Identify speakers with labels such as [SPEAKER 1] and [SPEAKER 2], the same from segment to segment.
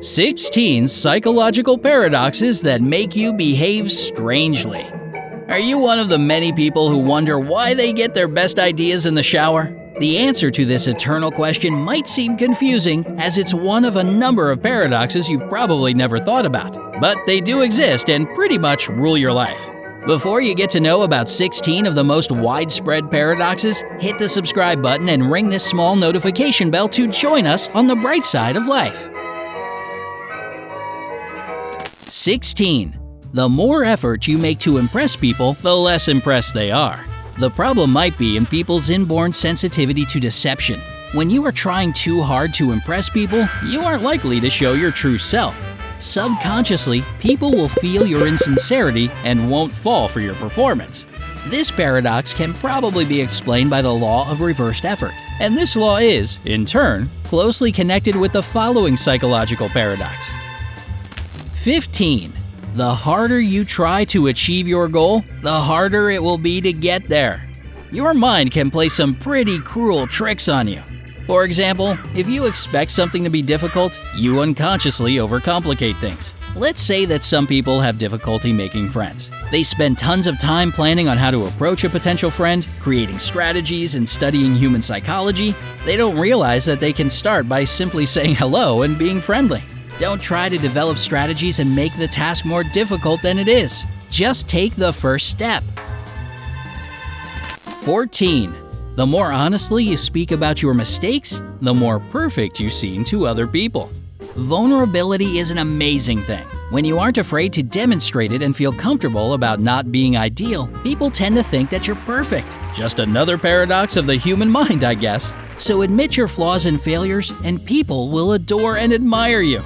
[SPEAKER 1] 16 psychological paradoxes that make you behave strangely. Are you one of the many people who wonder why they get their best ideas in the shower? The answer to this eternal question might seem confusing, as it's one of a number of paradoxes you've probably never thought about. But they do exist and pretty much rule your life. Before you get to know about 16 of the most widespread paradoxes, hit the subscribe button and ring this small notification bell to join us on the bright side of life. 16. The more effort you make to impress people, the less impressed they are. The problem might be in people's inborn sensitivity to deception. When you are trying too hard to impress people, you aren't likely to show your true self. Subconsciously, people will feel your insincerity and won't fall for your performance. This paradox can probably be explained by the law of reversed effort, and this law is, in turn, closely connected with the following psychological paradox. 15. The harder you try to achieve your goal, the harder it will be to get there. Your mind can play some pretty cruel tricks on you. For example, if you expect something to be difficult, you unconsciously overcomplicate things. Let's say that some people have difficulty making friends. They spend tons of time planning on how to approach a potential friend, creating strategies and studying human psychology. They don't realize that they can start by simply saying hello and being friendly. Don't try to develop strategies and make the task more difficult than it is. Just take the first step. 14. The more honestly you speak about your mistakes, the more perfect you seem to other people. Vulnerability is an amazing thing. When you aren't afraid to demonstrate it and feel comfortable about not being ideal, people tend to think that you're perfect. Just another paradox of the human mind, I guess. So admit your flaws and failures, and people will adore and admire you.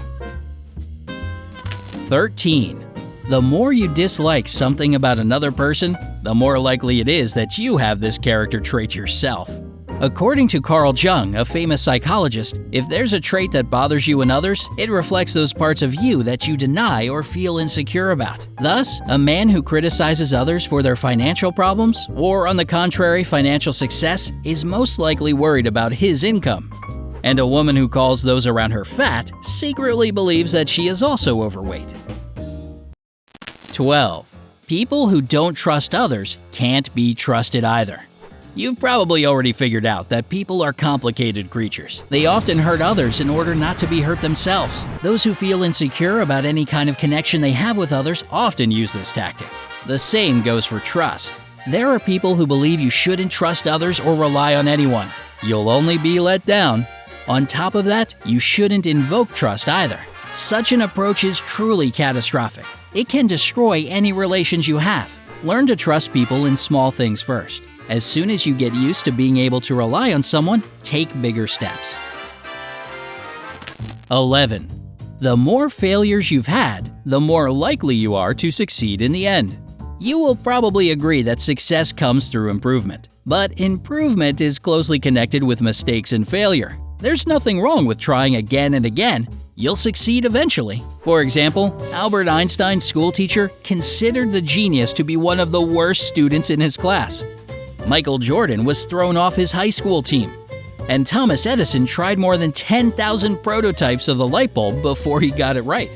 [SPEAKER 1] 13. The more you dislike something about another person, the more likely it is that you have this character trait yourself. According to Carl Jung, a famous psychologist, if there's a trait that bothers you in others, it reflects those parts of you that you deny or feel insecure about. Thus, a man who criticizes others for their financial problems, or on the contrary, financial success, is most likely worried about his income. And a woman who calls those around her fat secretly believes that she is also overweight. 12. People who don't trust others can't be trusted either. You've probably already figured out that people are complicated creatures. They often hurt others in order not to be hurt themselves. Those who feel insecure about any kind of connection they have with others often use this tactic. The same goes for trust. There are people who believe you shouldn't trust others or rely on anyone. You'll only be let down. On top of that, you shouldn't invoke trust either. Such an approach is truly catastrophic. It can destroy any relations you have. Learn to trust people in small things first. As soon as you get used to being able to rely on someone, take bigger steps. 11. The more failures you've had, the more likely you are to succeed in the end. You will probably agree that success comes through improvement. But improvement is closely connected with mistakes and failure. There's nothing wrong with trying again and again. You'll succeed eventually. For example, Albert Einstein's schoolteacher considered the genius to be one of the worst students in his class. Michael Jordan was thrown off his high school team. And Thomas Edison tried more than 10,000 prototypes of the light bulb before he got it right.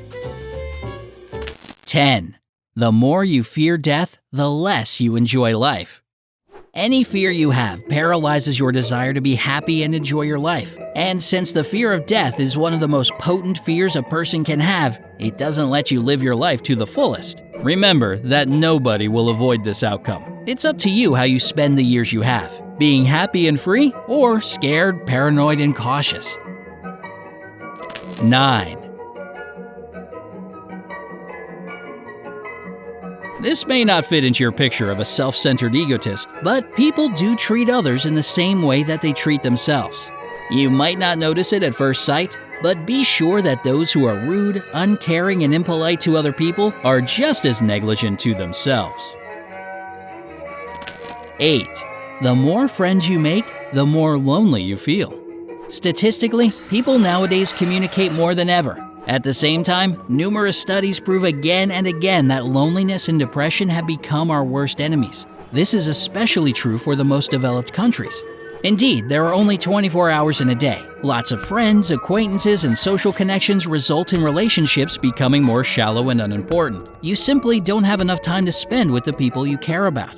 [SPEAKER 1] 10. The more you fear death, the less you enjoy life. Any fear you have paralyzes your desire to be happy and enjoy your life. And since the fear of death is one of the most potent fears a person can have, it doesn't let you live your life to the fullest. Remember that nobody will avoid this outcome. It's up to you how you spend the years you have, being happy and free, or scared, paranoid, and cautious. 9. This may not fit into your picture of a self-centered egotist, but people do treat others in the same way that they treat themselves. You might not notice it at first sight, but be sure that those who are rude, uncaring, and impolite to other people are just as negligent to themselves. 8. The more friends you make, the more lonely you feel. Statistically, people nowadays communicate more than ever. At the same time, numerous studies prove again and again that loneliness and depression have become our worst enemies. This is especially true for the most developed countries. Indeed, there are only 24 hours in a day. Lots of friends, acquaintances, and social connections result in relationships becoming more shallow and unimportant. You simply don't have enough time to spend with the people you care about.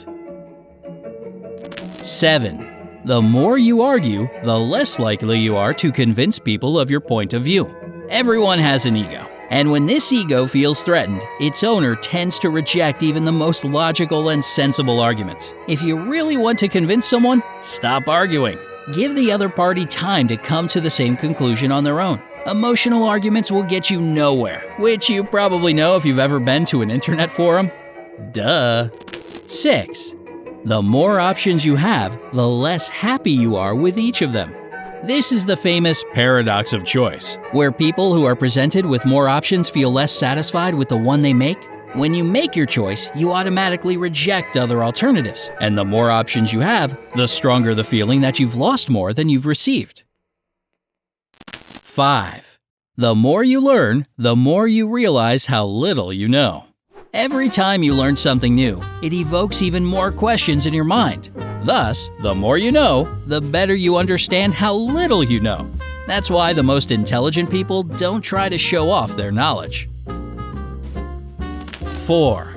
[SPEAKER 1] 7. The more you argue, the less likely you are to convince people of your point of view. Everyone has an ego, and when this ego feels threatened, its owner tends to reject even the most logical and sensible arguments. If you really want to convince someone, stop arguing. Give the other party time to come to the same conclusion on their own. Emotional arguments will get you nowhere, which you probably know if you've ever been to an internet forum. Duh. 6. The more options you have, the less happy you are with each of them. This is the famous paradox of choice, where people who are presented with more options feel less satisfied with the one they make. When you make your choice, you automatically reject other alternatives, and the more options you have, the stronger the feeling that you've lost more than you've received. 5. The more you learn, the more you realize how little you know. Every time you learn something new, it evokes even more questions in your mind. Thus, the more you know, the better you understand how little you know. That's why the most intelligent people don't try to show off their knowledge. 4.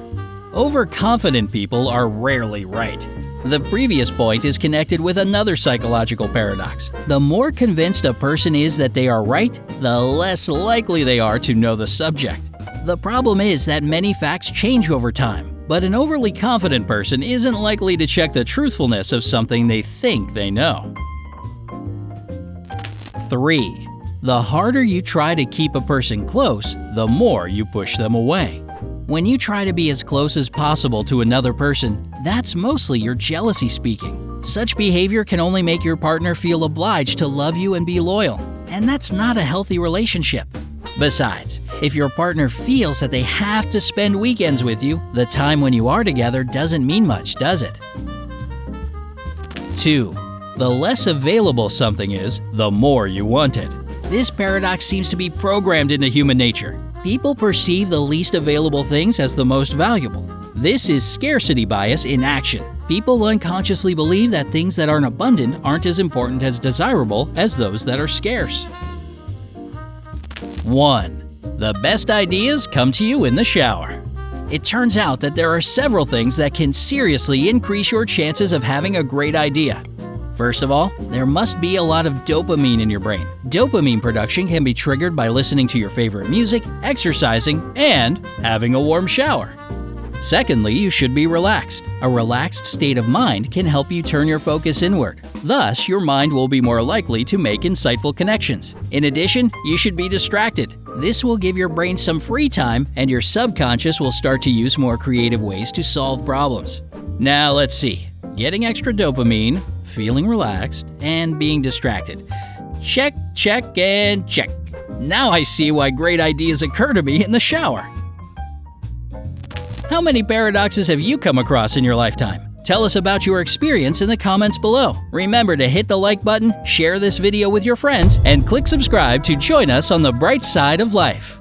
[SPEAKER 1] Overconfident people are rarely right. The previous point is connected with another psychological paradox. The more convinced a person is that they are right, the less likely they are to know the subject. The problem is that many facts change over time, but an overly confident person isn't likely to check the truthfulness of something they think they know. 3. The harder you try to keep a person close, the more you push them away. When you try to be as close as possible to another person, that's mostly your jealousy speaking. Such behavior can only make your partner feel obliged to love you and be loyal, and that's not a healthy relationship. Besides, if your partner feels that they have to spend weekends with you, the time when you are together doesn't mean much, does it? 2. The less available something is, the more you want it. This paradox seems to be programmed into human nature. People perceive the least available things as the most valuable. This is scarcity bias in action. People unconsciously believe that things that aren't abundant aren't as important as desirable as those that are scarce. 1. The best ideas come to you in the shower. It turns out that there are several things that can seriously increase your chances of having a great idea. First of all, there must be a lot of dopamine in your brain. Dopamine production can be triggered by listening to your favorite music, exercising, and having a warm shower. Secondly, you should be relaxed. A relaxed state of mind can help you turn your focus inward. Thus, your mind will be more likely to make insightful connections. In addition, you should be distracted. This will give your brain some free time, and your subconscious will start to use more creative ways to solve problems. Now let's see. Getting extra dopamine, feeling relaxed, and being distracted. Check, check, and check. Now I see why great ideas occur to me in the shower. How many paradoxes have you come across in your lifetime? Tell us about your experience in the comments below. Remember to hit the like button, share this video with your friends, and click subscribe to join us on the bright side of life.